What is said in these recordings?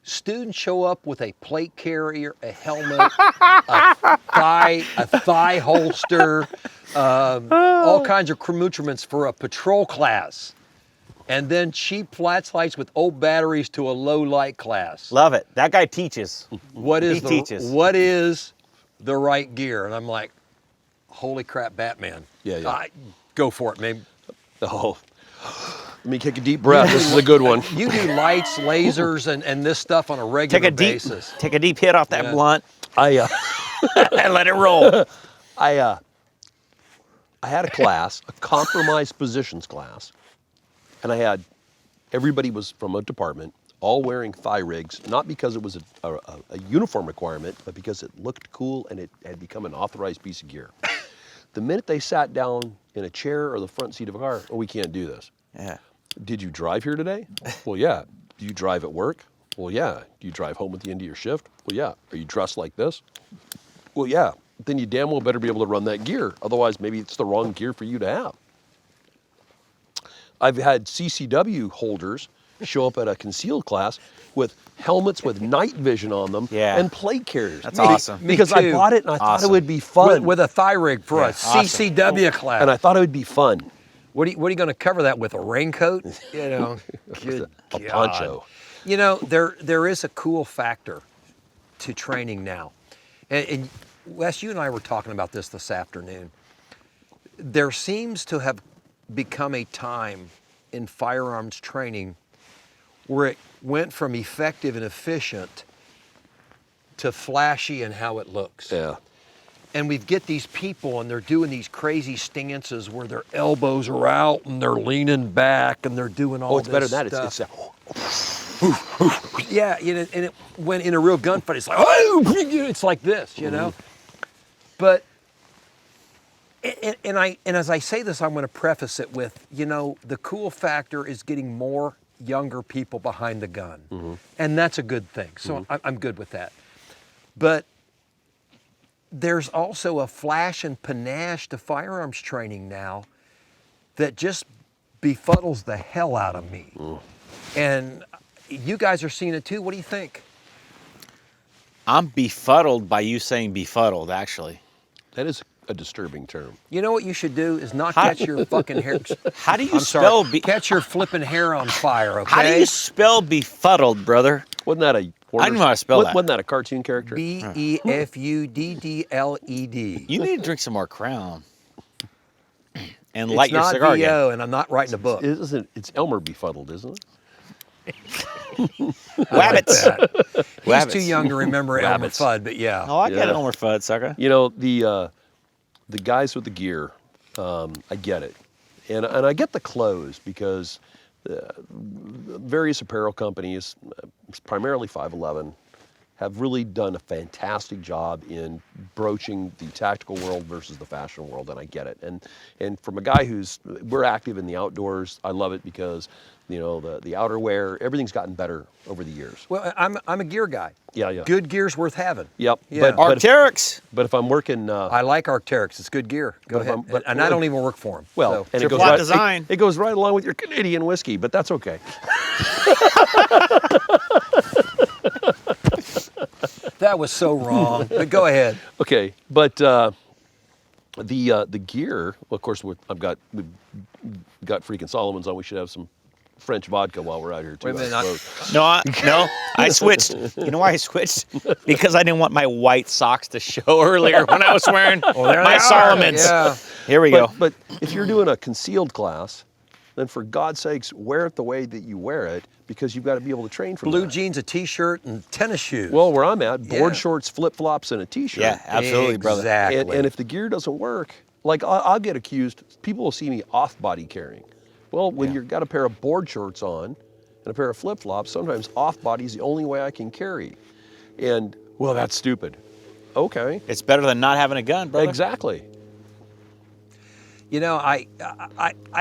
students show up with a plate carrier, a helmet, a thigh holster, all kinds of accoutrements for a patrol class. And then cheap flashlights with old batteries to a low light class. Love it. That guy teaches. What is He teaches. the right gear? And I'm like, holy crap, Batman. Yeah. Go for it, man. Oh, let me take a deep breath. This is a good one. You do lights, lasers, and this stuff on a regular basis. Take a deep hit off that blunt I and let it roll. I had a class, a compromised positions class, and everybody was from a department, all wearing thigh rigs, not because it was a uniform requirement, but because it looked cool and it had become an authorized piece of gear. The minute they sat down in a chair or the front seat of a car, oh, we can't do this. Yeah. Did you drive here today? Well, yeah. Do you drive at work? Well, yeah. Do you drive home at the end of your shift? Well, yeah. Are you dressed like this? Well, yeah. Then you damn well better be able to run that gear. Otherwise, maybe it's the wrong gear for you to have. I've had CCW holders show up at a concealed class with helmets with night vision on them and plate carriers. That's awesome. Because I bought it and I thought it would be fun. With a thigh rig for a CCW class. And I thought it would be fun. What are you going to cover that with, a raincoat? You know, good a God. poncho. You know, there is a cool factor to training now. And Wes, you and I were talking about this afternoon. There seems to have become a time in firearms training where it went from effective and efficient to flashy and how it looks. Yeah. And we get these people and they're doing these crazy stances where their elbows are out and they're leaning back and they're doing all this stuff. Oh, it's better than that. Yeah, you know, and when in a real gunfight, it's like, oh, it's like this, you know? But, and as I say this, I'm going to preface it with, you know, the cool factor is getting more younger people behind the gun. And that's a good thing. So I'm good with that. But there's also a flash and panache to firearms training now that just befuddles the hell out of me. And you guys are seeing it too. What do you think? I'm befuddled by you saying befuddled, actually. That is a disturbing term. You know what you should do is not catch your fucking hair. How do you spell catch your flipping hair on fire, okay? How do you spell befuddled, brother? Wasn't that a I didn't know how to spell that. Wasn't that a cartoon character? Befuddled. You need to drink some more Crown. And light your cigar It's not VO, again. and I'm not writing a book. It's Elmer befuddled, isn't it? Wabbits. He's too young to remember Elmer Fudd, but yeah. Oh, I get Elmer Fudd, sucker. You know, the guys with the gear, I get it. And I get the clothes because various apparel companies, primarily 511, have really done a fantastic job in broaching the tactical world versus the fashion world, and I get it. And from a guy we're active in the outdoors, I love it because, you know, the outerwear, everything's gotten better over the years. Well, I'm a gear guy. Yeah. Good gear's worth having. Yep. Yeah. Arc'teryx. But if I'm working... I like Arc'teryx. It's good gear. Go ahead. And I don't even work for them. Well, so. and it goes right along with your Canadian whiskey, but that's okay. That was so wrong, but go ahead. Okay, but the gear, well, of course, we've got freaking Solomon's on. We should have some French vodka while we're out here too. Wait a minute, No, I switched. You know why I switched? Because I didn't want my white socks to show earlier when I was wearing my Solomon's. Yeah. Here we go. But if you're doing a concealed class, then for God's sakes, wear it the way that you wear it, because you've got to be able to train from Blue that. jeans, a t-shirt, and tennis shoes. Well, where I'm at, board shorts, flip-flops, and a t-shirt. Yeah, absolutely, brother. Exactly. And if the gear doesn't work, like I'll get accused, people will see me off-body carrying. Well, when you've got a pair of board shorts on and a pair of flip-flops, sometimes off-body is the only way I can carry. And, well, that's stupid. Okay. It's better than not having a gun, brother. Exactly. You know, I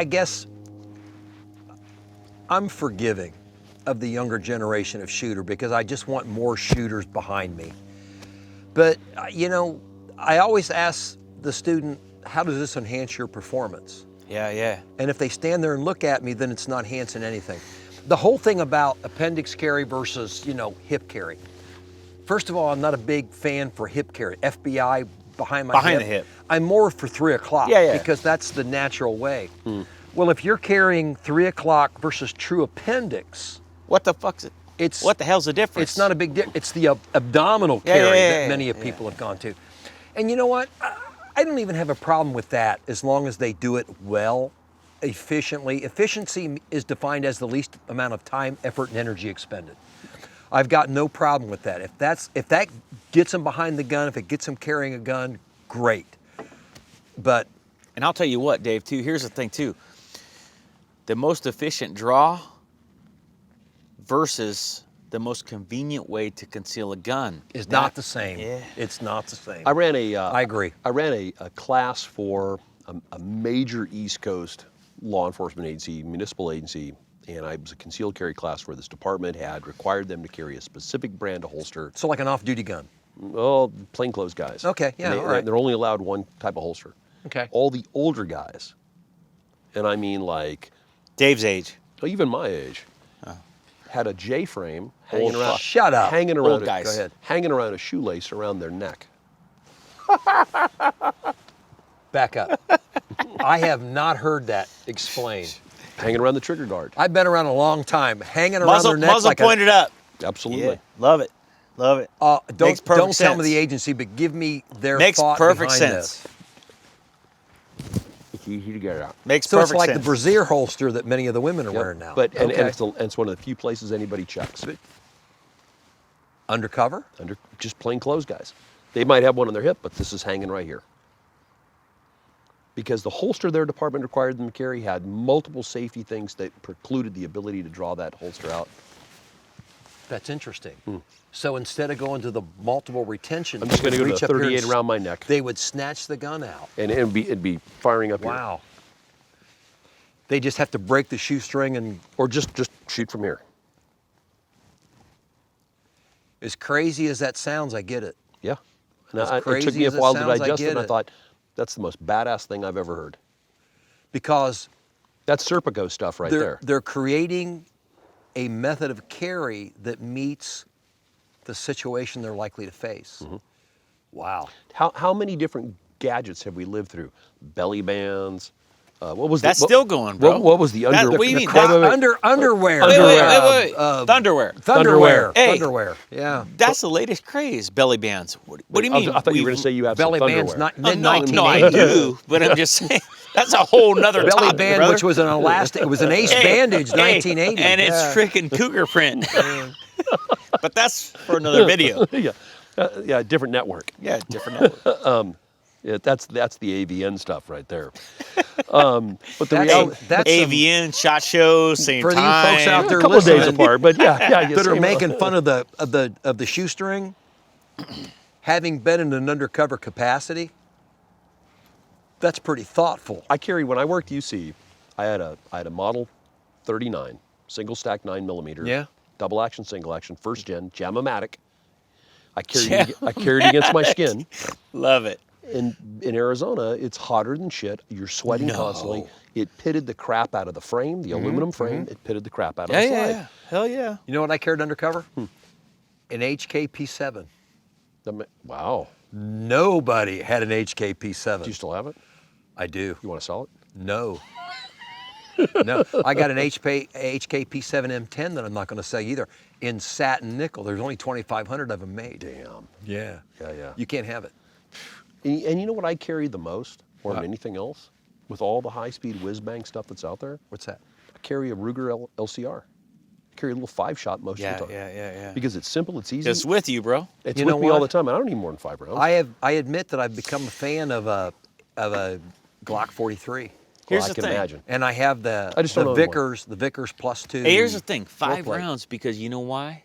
guess I'm forgiving of the younger generation of shooter because I just want more shooters behind me. But, you know, I always ask the student, how does this enhance your performance? Yeah. And if they stand there and look at me, then it's not enhancing anything. the whole thing about appendix carry versus, hip carry. First of all, I'm not a big fan for hip carry. FBI behind my Behind the hip. I'm more for 3 o'clock Yeah. because that's the natural way. Well, if you're carrying 3 o'clock versus true appendix, What the fuck's it? What the hell's the difference? it's not a big difference. It's the abdominal carry that many yeah. people have gone to. And you know what? I don't even have a problem with that as long as they do it well, efficiently. Efficiency is defined as the least amount of time, effort, and energy expended. I've got no problem with that. If that gets them behind the gun, if it gets them carrying a gun, great. But And I'll tell you what, Dave, too, here's the thing, too. The most efficient draw versus the most convenient way to conceal a gun is not the same. Yeah. It's not the same. I ran a. I agree. I ran a class for a major East Coast law enforcement agency, municipal agency, and I was a concealed carry class where this department had required them to carry a specific brand of holster. So like an off-duty gun. Well, plainclothes guys. Okay, yeah, all right. They're only allowed one type of holster. Okay. All the older guys, and I mean like, Dave's age. even my age, had a J-frame hanging around. Shut up. Hanging around. Old guys. Go ahead. Hanging around a shoelace around their neck. Back up. I have not heard that explained. Hanging around the trigger guard. I've been around a long time, hanging around their neck Muzzle like pointed up. Absolutely. Yeah, love it. Love it. Makes don't perfect tell me sense. the agency, but give me their Makes thought perfect behind sense. this. It's easy to get out. Makes So perfect it's like sense. the brassiere holster that many of the women are wearing now. But and Okay. it's one of the few places anybody checks. Undercover? Under just plain clothes guys. They might have one on their hip, but this is hanging right here. Because the holster their department required them to carry had multiple safety things that precluded the ability to draw that holster out. That's interesting. So instead of going to the multiple retention, I'm just going to go reach to up here 38 and around my neck, they would snatch the gun out. and it'd be firing up here. Wow. They just have to break the shoestring and Or just shoot from here. as crazy as that sounds, I get it. Yeah. And As it took crazy me a as it while to sounds, I digest it, get and I it. thought, that's the most badass thing I've ever heard. Because That's Serpico stuff right there. they're creating a method of carry that meets the situation they're likely to face. Wow. How many different gadgets have we lived through? Belly bands. What was That's the, still going, bro. What was the under? what do you mean? Underwear. Wait. Thunderwear. Thunderwear. Hey. Thunderwear. Yeah. That's the latest craze, belly bands. What do you mean? I thought you were going to say you have Belly some bands, thunderwear. not Oh, mid no, 1980s. no, I do, but I'm just saying that's a whole nother Belly topic, band, brother. which was an elastic. It was an ace Hey, bandage, hey, 1980. and it's freaking cougar print. But that's for another video. yeah, different network. Yeah, different network. Yeah, that's the AVN stuff right there. But the That's- reality, that's some- AVN, SHOT Show, same For these time. folks out there a couple of days listening apart, but yeah, that are same- making fun of the shoestring, having been in an undercover capacity, that's pretty thoughtful. I carried when I worked UC. I had a model 39 single stack 9mm. Yeah. Double action, single action, first gen, Jam-O-Matic. I carried it against my skin. Love it. In Arizona, it's hotter than shit. You're sweating constantly. It pitted the crap out of the frame, the aluminum frame. It pitted the crap out of the slide. Yeah. Hell yeah. You know what I carried undercover? An HKP7. Wow. Nobody had an HKP7. Do you still have it? I do. You want to sell it? No. No, I got an HKP7 M10 that I'm not going to sell either in satin nickel. There's only 2,500 of them made. Damn. Yeah. Yeah. You can't have it. And you know what I carry the most, more than anything else, with all the high-speed whiz-bang stuff that's out there? What's that? I carry a Ruger LCR. I carry a little 5-shot most of the time. Yeah. Because it's simple, it's easy. It's with you, bro. It's You with know me all what? the time. I don't need more than 5 rounds. I admit that I've become a fan of a Glock 43. Here's I the can thing. imagine. And I have the I just don't own one. Vickers +2. Hey, here's the thing. 5 foreplate. rounds because you know why?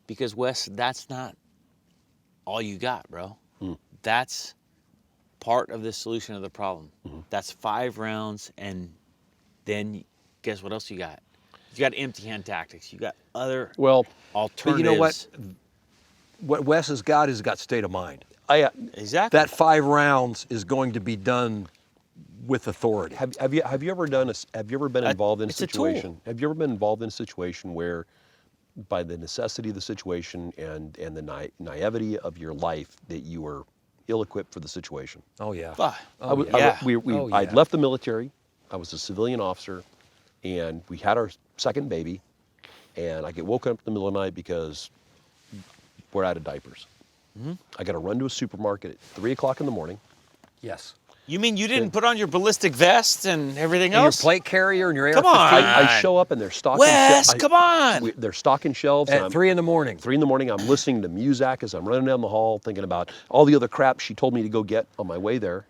Because, Wes, that's not all you got, bro. That's part of the solution of the problem. That's 5 rounds, and then guess what else you got? You got empty hand tactics. You got other Well, alternatives. But you know what? What Wes has got state of mind. Exactly. That 5 rounds is going to be done with authority. Have you ever been involved in a it's a tool. situation? Have you ever been involved in a situation where, by the necessity of the situation and the naivety of your life, that you were ill-equipped for the situation? Oh yeah. I'd left the military. I was a civilian officer, and we had our second baby, and I get woken up in the middle of the night because we're out of diapers. I got to run to a supermarket at 3 o'clock in the morning. Yes. You mean you didn't put on your ballistic vest and everything And else? your plate carrier and your AR-15. Come on. I show up and they're stocking Wes, come on. They're stocking shelves. At 3 in the morning. 3 in the morning, I'm listening to Muzak as I'm running down the hall, thinking about all the other crap she told me to go get on my way there.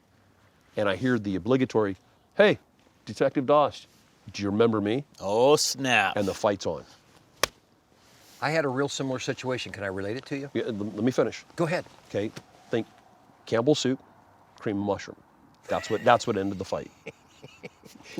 And I hear the obligatory, "Hey, Detective Doss, do you remember me?" Oh, snap. And the fight's on. I had a real similar situation. Can I relate it to you? Yeah, let me finish. Go ahead. Okay, think Campbell soup, cream of mushroom. That's what ended the fight.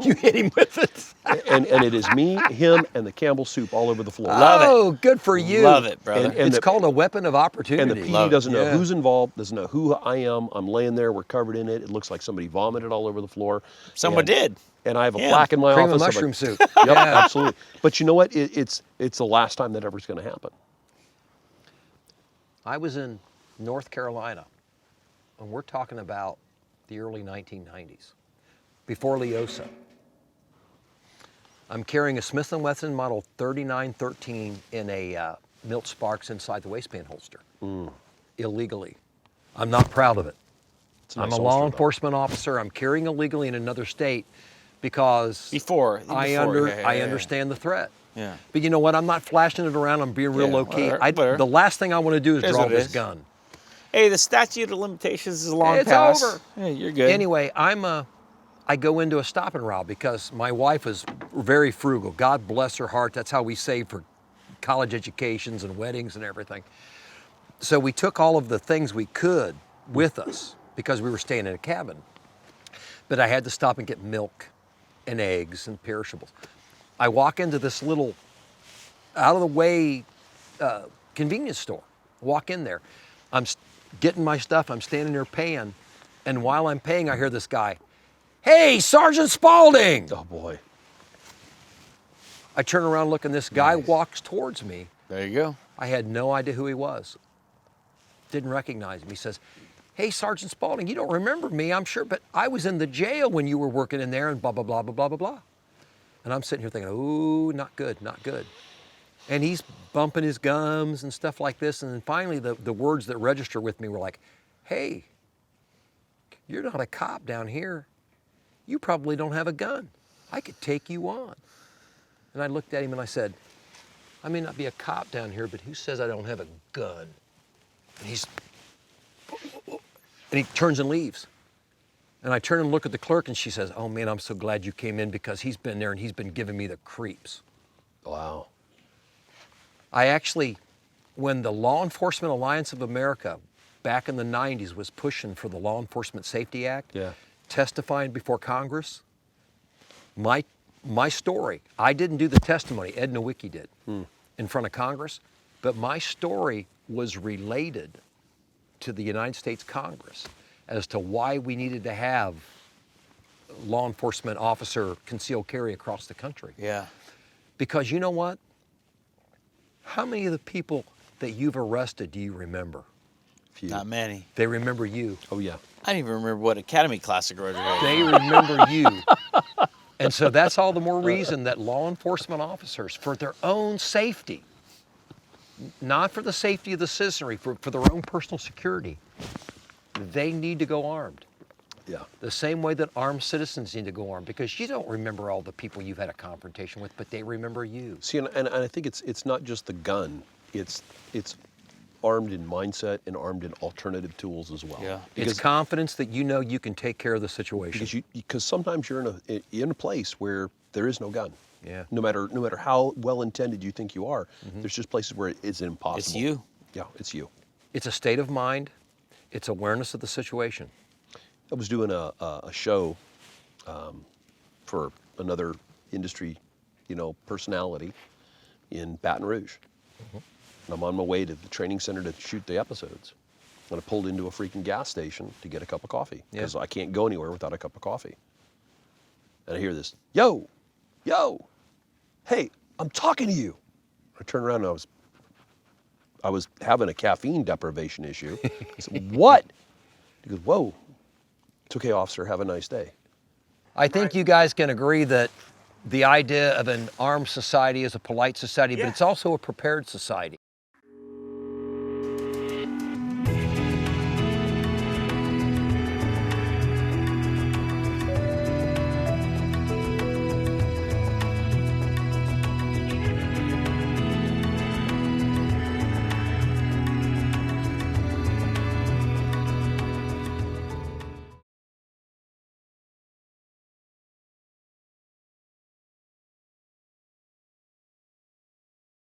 You hit him with it. And it is me, him, and the Campbell soup all over the floor. Love it. Oh, good for you. Love it, brother. And It's called a weapon of opportunity. And the PD doesn't know who's involved, doesn't know who I am. I'm laying there, we're covered in it. It looks like somebody vomited all over the floor. Someone did. And I have a Yeah. plaque in my Cream of office. mushroom soup. Yep, Yeah. absolutely. But you know what? It's the last time that ever's going to happen. I was in North Carolina, and we're talking about the early 1990s, before Leosa. I'm carrying a Smith & Wesson model 3913 in a Milt Sparks inside the waistband holster, illegally. I'm not proud of it. It's a nice I'm a holster, law though. enforcement officer. I'm carrying illegally in another state because I understand the threat. Yeah. But you know what? I'm not flashing it around. I'm being real Yeah, low key. whatever. The last thing I want to do is Is draw what it this is. gun. Hey, the statute of limitations is long It's past. over. Hey, you're good. Anyway, I go into a stop and rob because my wife is very frugal. God bless her heart. That's how we save for college educations and weddings and everything. So we took all of the things we could with us because we were staying in a cabin. But I had to stop and get milk and eggs and perishables. I walk into this little out of the way convenience store. Walk in there. I'm getting my stuff. I'm standing there paying. And while I'm paying, I hear this guy, "Hey, Sergeant Spaulding!" Oh, boy. I turn around, look, and this guy walks towards me. There you go. I had no idea who he was. Didn't recognize him. He says, "Hey, Sergeant Spaulding, you don't remember me, I'm sure, but I was in the jail when you were working in there," and blah, blah, blah, blah, blah, blah, blah. And I'm sitting here thinking, ooh, not good, not good. And he's bumping his gums and stuff like this. And then finally, the words that register with me were like, "Hey, you're not a cop down here. You probably don't have a gun. I could take you on." And I looked at him and I said, "I may not be a cop down here, but who says I don't have a gun?" And he turns and leaves. And I turn and look at the clerk and she says, "Oh man, I'm so glad you came in because he's been there and he's been giving me the creeps." Wow. I actually, when the Law Enforcement Alliance of America back in the 90s was pushing for the Law Enforcement Safety Act, testifying before Congress, my story, I didn't do the testimony, Ed Nowicki did in front of Congress, but my story was related to the United States Congress as to why we needed to have law enforcement officer concealed carry across the country. Yeah. Because you know what? How many of the people that you've arrested do you remember? Few. Not many. They remember you. Oh, yeah. I don't even remember what Academy class I graduated. They remember you. And so that's all the more reason that law enforcement officers, for their own safety, not for the safety of the citizenry, for their own personal security, they need to go armed. Yeah. The same way that armed citizens need to go armed, because you don't remember all the people you've had a confrontation with, but they remember you. See, and I think it's not just the gun. It's armed in mindset and armed in alternative tools as well. Yeah. It's confidence that you know you can take care of the situation. Because sometimes you're in a place where there is no gun. Yeah. No matter how well intended you think you are, there's just places where it's impossible. It's you. Yeah, it's you. It's a state of mind. It's awareness of the situation. I was doing a show for another industry, personality in Baton Rouge. And I'm on my way to the training center to shoot the episodes. And I pulled into a freaking gas station to get a cup of coffee because I can't go anywhere without a cup of coffee. And I hear this, yo, hey, I'm talking to you. I turn around and I was having a caffeine deprivation issue. I said, what? He goes, whoa, it's okay, officer, have a nice day. I think you guys can agree that the idea of an armed society is a polite society, but it's also a prepared society.